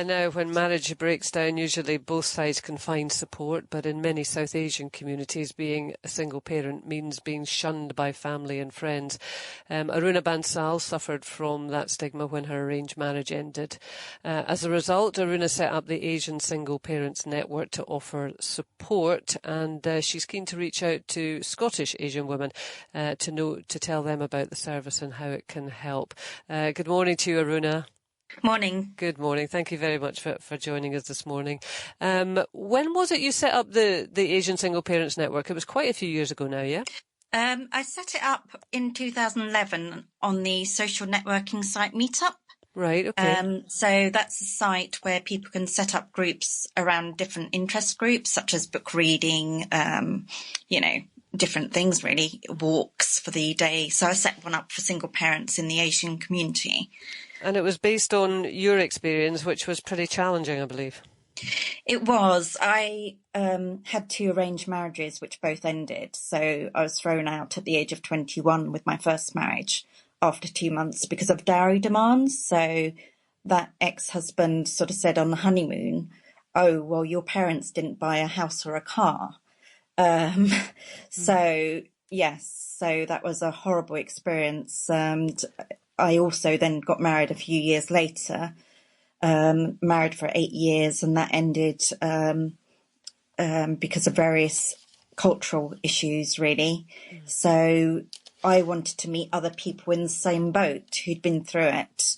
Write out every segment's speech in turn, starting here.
now when marriage breaks down, usually both sides can find support, but in many South Asian communities, being a single parent means being shunned by family and friends. Aruna Bansal suffered from that stigma when her arranged marriage ended. As a result, Aruna set up the Asian Single Parents Network to offer support, and she's keen to reach out to Scottish Asian women to tell them about the service and how it can help. Good morning to you, Aruna. Morning. Good morning. Thank you very much for joining us this morning. When was it you set up the Asian Single Parents Network? It was quite a few years ago now, yeah? I set it up in 2011 on the social networking site Meetup. Right, okay. So that's a site where people can set up groups around different interest groups, such as book reading, different things really, walks for the day. So I set one up for single parents in the Asian community. And it was based on your experience, which was pretty challenging, I believe. It was. I had 2 arranged marriages, which both ended. So I was thrown out at the age of 21 with my first marriage after 2 months because of dowry demands. So that ex-husband sort of said on the honeymoon, "Oh, well, your parents didn't buy a house or a car." So, yes, so that was a horrible experience. And I also then got married a few years later, married for 8 years, and that ended because of various cultural issues, really. So I wanted to meet other people in the same boat who'd been through it,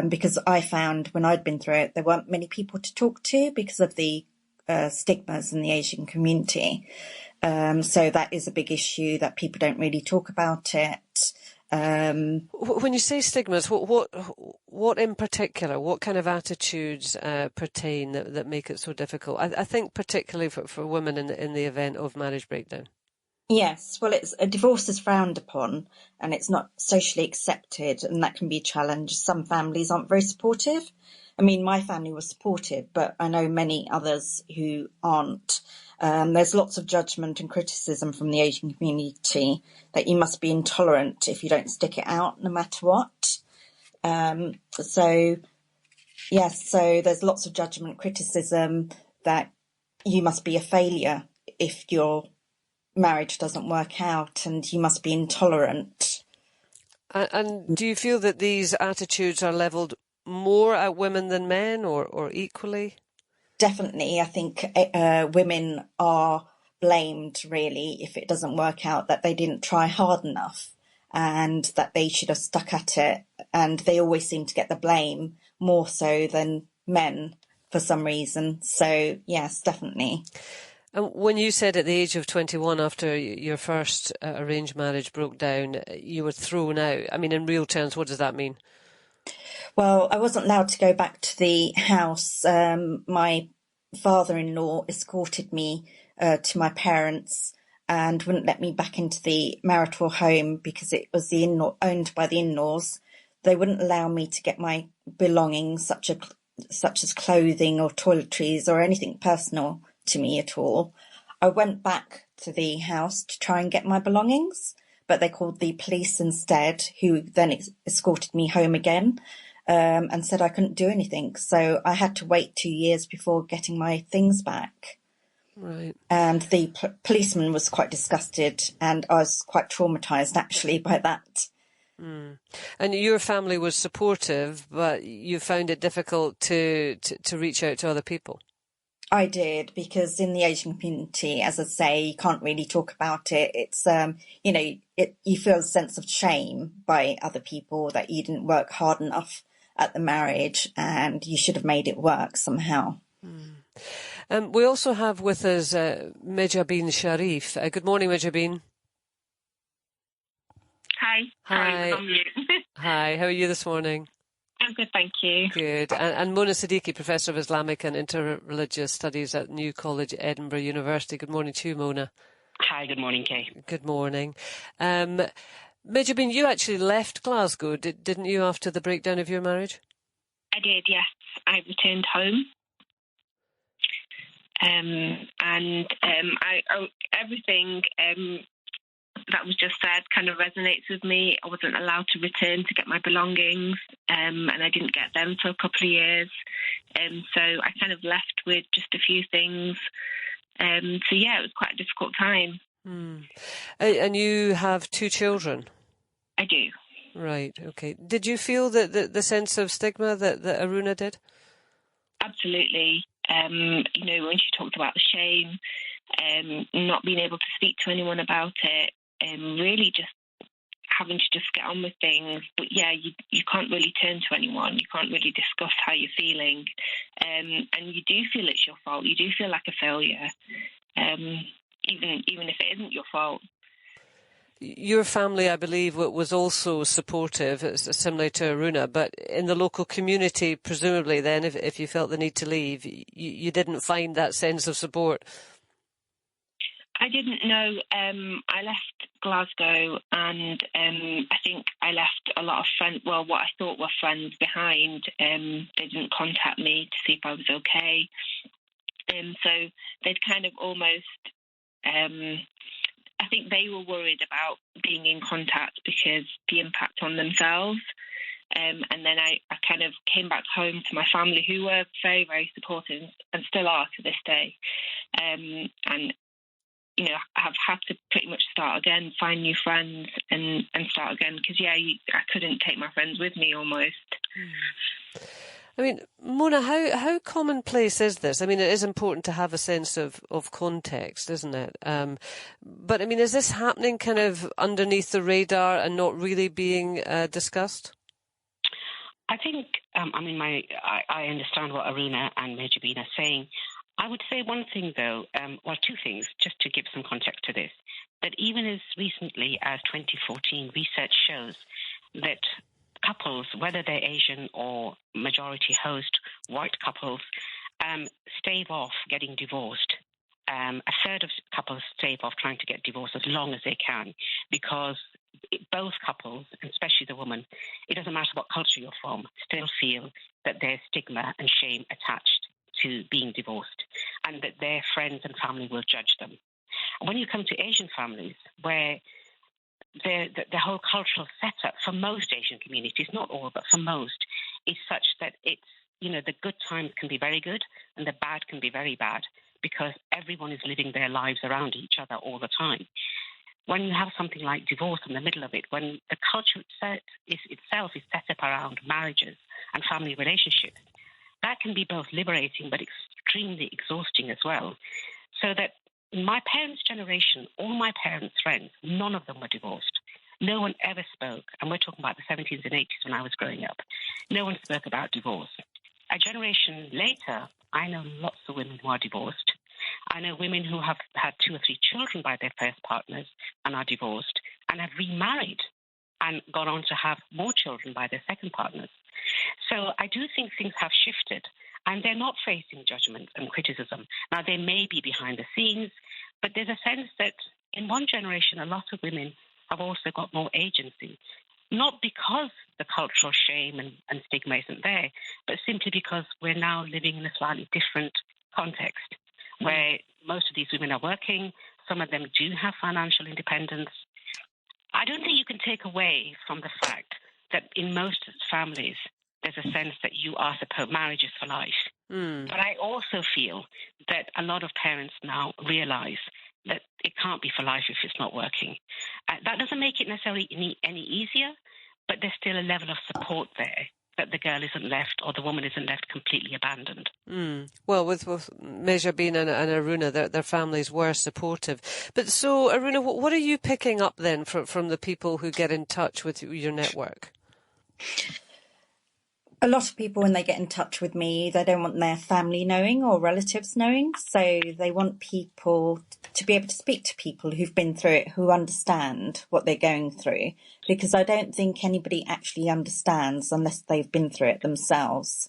because I found when I'd been through it, there weren't many people to talk to because of the stigmas in the Asian community. So that is a big issue that people don't really talk about it. When you say stigmas, what in particular, what kind of attitudes pertain that make it so difficult? I think particularly for women in the event of marriage breakdown. Yes, well, a divorce is frowned upon and it's not socially accepted, and that can be a challenge. Some families aren't very supportive. I mean, my family was supportive, but I know many others who aren't. There's lots of judgment and criticism from the Asian community that you must be intolerant if you don't stick it out no matter what. So there's lots of judgment, criticism that you must be a failure if your marriage doesn't work out, and you must be intolerant. And do you feel that these attitudes are levelled more at women than men, or equally? Definitely, I think women are blamed, really, if it doesn't work out, that they didn't try hard enough and that they should have stuck at it. And they always seem to get the blame more so than men for some reason. So, yes, definitely. And when you said at the age of 21, after your first arranged marriage broke down, you were thrown out. I mean, in real terms, what does that mean? Well, I wasn't allowed to go back to the house. My father-in-law escorted me to my parents and wouldn't let me back into the marital home because it was owned by the in-laws. They wouldn't allow me to get my belongings, such as clothing or toiletries or anything personal to me at all. I went back to the house to try and get my belongings, but they called the police instead, who then escorted me home again. And said I couldn't do anything. So I had to wait 2 years before getting my things back. Right. And the policeman was quite disgusted, and I was quite traumatised actually by that. Mm. And your family was supportive, but you found it difficult to reach out to other people? I did, because in the Asian community, as I say, you can't really talk about it. It's, you feel a sense of shame by other people that you didn't work hard enough at the marriage and you should have made it work somehow. We also have with us Mijabeen Sharif. Good morning, Mijabeen. Hi. Hi. Sorry, Hi, how are you this morning? I'm good, thank you. Good. And Mona Siddiqui, Professor of Islamic and Interreligious Studies at New College, Edinburgh University. Good morning to you, Mona. Hi, good morning, Kaye. Good morning. Mijabeen, you actually left Glasgow, didn't you, after the breakdown of your marriage? I did, yes. I returned home. Everything that was just said kind of resonates with me. I wasn't allowed to return to get my belongings, and I didn't get them for a couple of years. So I kind of left with just a few things. So yeah, it was quite a difficult time. And you have 2 children? I do. Right, okay. Did you feel that the sense of stigma that Aruna did? Absolutely. When she talked about the shame, not being able to speak to anyone about it, really just having to just get on with things. But yeah, you can't really turn to anyone. You can't really discuss how you're feeling. And you do feel it's your fault. You do feel like a failure, even if it isn't your fault. Your family, I believe, was also supportive, similar to Aruna, but in the local community, presumably then, if you felt the need to leave, you didn't find that sense of support. I didn't know. I left Glasgow, and I think I left a lot of friends, well, what I thought were friends behind. They didn't contact me to see if I was okay. So they'd kind of almost... I think they were worried about being in contact because the impact on themselves. And then I kind of came back home to my family, who were very, very supportive and still are to this day. And, I've had to pretty much start again, find new friends and start again. Because, I couldn't take my friends with me almost. I mean, Mona, how commonplace is this? I mean, it is important to have a sense of context, isn't it? But, I mean, is this happening kind of underneath the radar and not really being discussed? I think, I understand what Aruna and Majabin are saying. I would say one thing, though, 2 things, just to give some context to this, that even as recently as 2014, research shows that couples, whether they're Asian or majority host white couples, stave off getting divorced. A third of couples stave off trying to get divorced as long as they can, because both couples, and especially the woman, it doesn't matter what culture you're from, still feel that there's stigma and shame attached to being divorced, and that their friends and family will judge them. When you come to Asian families, where the whole cultural setup for most Asian communities, not all, but for most, is such that it's, the good times can be very good and the bad can be very bad, because everyone is living their lives around each other all the time. When you have something like divorce in the middle of it, when the culture itself is set up around marriages and family relationships, that can be both liberating but extremely exhausting as well. So that in my parents' generation, all my parents' friends, none of them were divorced. No one ever spoke, and we're talking about the 70s and 80s when I was growing up. No one spoke about divorce. A generation later, I know lots of women who are divorced. I know women who have had 2 or 3 children by their first partners and are divorced and have remarried and gone on to have more children by their second partners. So I do think things have shifted, and they're not facing judgment and criticism. Now, they may be behind the scenes, but there's a sense that in one generation, a lot of women have also got more agency, not because the cultural shame and stigma isn't there, but simply because we're now living in a slightly different context, where most of these women are working. Some of them do have financial independence. I don't think you can take away from the fact that in most families, there's a sense that you are supposed, marriage is for life. But I also feel that a lot of parents now realize that it can't be for life if it's not working. That doesn't make it necessarily any easier, but there's still a level of support there, that the girl isn't left or the woman isn't left completely abandoned. Well, with Majabin and Aruna, their families were supportive. But so, Aruna, what are you picking up then from the people who get in touch with your network? A lot of people, when they get in touch with me, they don't want their family knowing or relatives knowing. So they want people to be able to speak to people who've been through it, who understand what they're going through. Because I don't think anybody actually understands unless they've been through it themselves.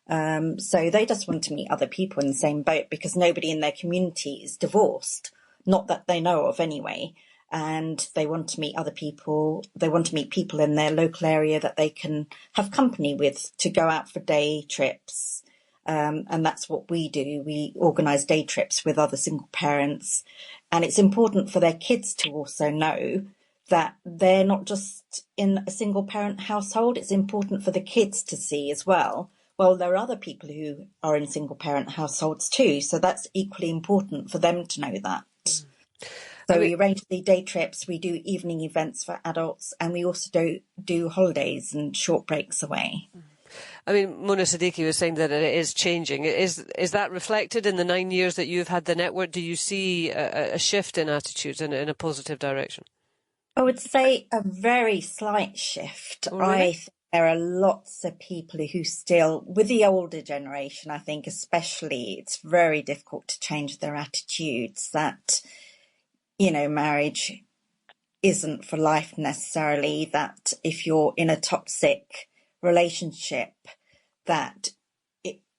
So they just want to meet other people in the same boat, because nobody in their community is divorced. Not that they know of anyway. And they want to meet other people. They want to meet people in their local area that they can have company with, to go out for day trips, And that's what we do. We organise day trips with other single parents. And it's important for their kids to also know that they're not just in a single parent household. It's important for the kids to see as well. Well, there are other people who are in single parent households too. So that's equally important for them to know that. So we arrange the day trips, we do evening events for adults, and we also do holidays and short breaks away. I mean, Mona Siddiqui was saying that it is changing. Is that reflected in the 9 years that you've had the network? Do you see a shift in attitudes in a positive direction? I would say a very slight shift. Oh, really? I think there are lots of people who still, with the older generation, I think especially, it's very difficult to change their attitudes that, you know, marriage isn't for life necessarily, that if you're in a toxic relationship, that,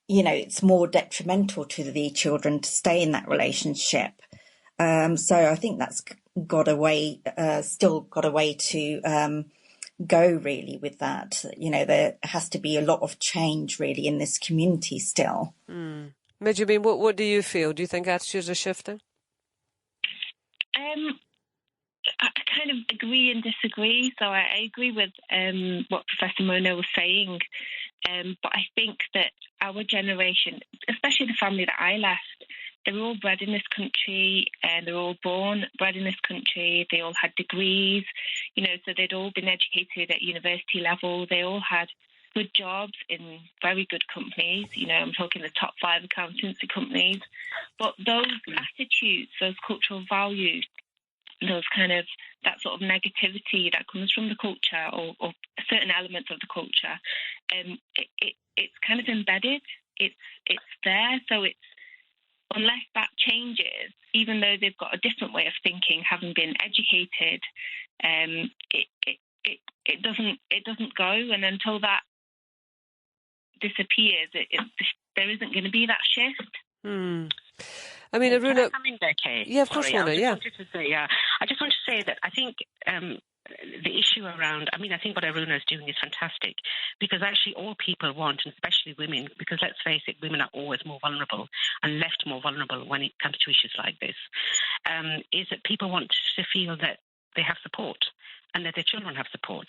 it's more detrimental to the children to stay in that relationship. So I think that's still got a way to go really with that. There has to be a lot of change really in this community still. Majabine, what do you feel? Do you think attitudes are shifting? I kind of agree and disagree. So I agree with what Professor Mona was saying. But I think that our generation, especially the family that I left, they were all bred in this country and they're all bred in this country. They all had degrees, so they'd all been educated at university level. They all had good jobs in very good companies. I'm talking the top 5 accountancy companies. But those attitudes, those cultural values, that sort of negativity that comes from the culture or certain elements of the culture, it's kind of embedded. It's there. So it's, unless that changes, even though they've got a different way of thinking, having been educated, it doesn't go. And until that disappears, there isn't going to be that shift. I mean, Aruna... Can I come in there, Kaye? Yeah, of course, Mona, yeah. I just want to say that I think the issue around, I think what Aruna is doing is fantastic, because actually all people want, and especially women, because let's face it, women are always more vulnerable and left more vulnerable when it comes to issues like this, is that people want to feel that they have support and that their children have support.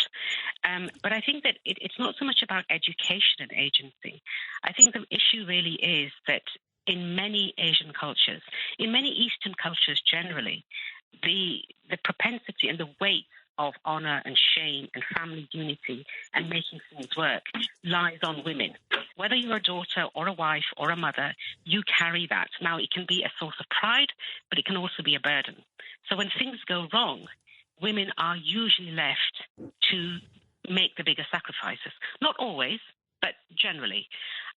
But I think that it's not so much about education and agency. I think the issue really is that in many Asian cultures, in many Eastern cultures generally, the propensity and the weight of honour and shame and family unity and making things work lies on women. Whether you're a daughter or a wife or a mother, you carry that. Now, it can be a source of pride, but it can also be a burden. So when things go wrong, women are usually left to make the bigger sacrifices. Not always, but generally.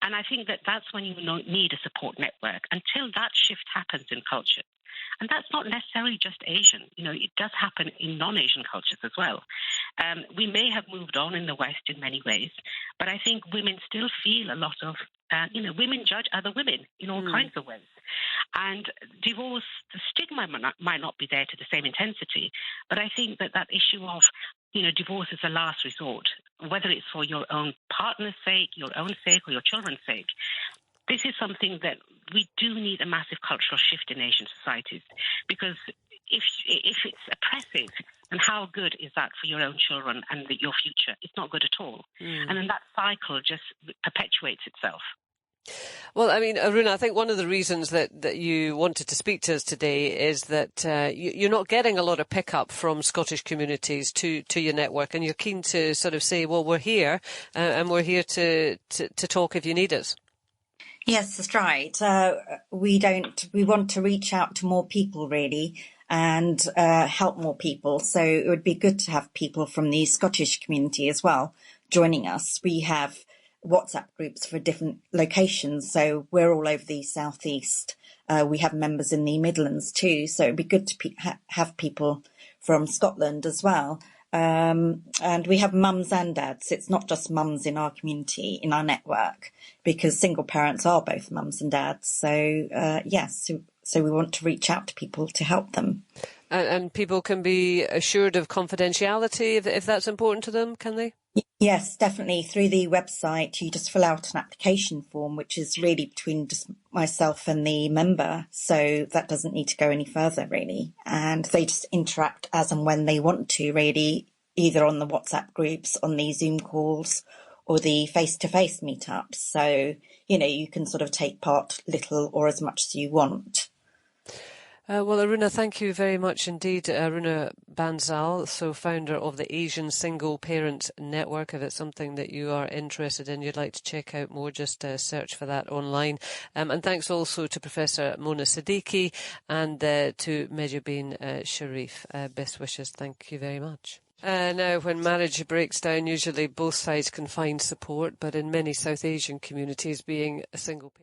And I think that that's when you need a support network until that shift happens in culture. And that's not necessarily just Asian. It does happen in non-Asian cultures as well. We may have moved on in the West in many ways, but I think women still feel a lot of, women judge other women in all kinds of ways. And divorce, the stigma might not be there to the same intensity, but I think that issue of, divorce is a last resort, whether it's for your own partner's sake, your own sake, or your children's sake. This is something that we do need a massive cultural shift in Asian societies, because if it's oppressive, then how good is that for your own children and your future? It's not good at all. And then that cycle just perpetuates itself. Well, Aruna, I think one of the reasons that you wanted to speak to us today is that you're not getting a lot of pickup from Scottish communities to your network, and you're keen to sort of say, well, we're here, and we're here to talk if you need us. Yes, that's right. We want to reach out to more people really and help more people. So it would be good to have people from the Scottish community as well joining us. We have WhatsApp groups for different locations. So we're all over the southeast. We have members in the Midlands too. So it'd be good to have people from Scotland as well. And we have mums and dads. It's not just mums in our community, in our network, because single parents are both mums and dads. So, yes, so we want to reach out to people to help them. And people can be assured of confidentiality if that's important to them, can they? Yes, definitely. Through the website, you just fill out an application form, which is really between just myself and the member. So that doesn't need to go any further, really. And they just interact as and when they want to, really, either on the WhatsApp groups, on the Zoom calls, or the face-to-face meetups. So, you can sort of take part little or as much as you want. Well, Aruna, thank you very much indeed. Aruna Bansal, so founder of the Asian Single Parent Network. If it's something that you are interested in, you'd like to check out more, just search for that online. And thanks also to Professor Mona Siddiqui and to Medjabeen Sharif. Best wishes. Thank you very much. Now, when marriage breaks down, usually both sides can find support, but in many South Asian communities, being a single parent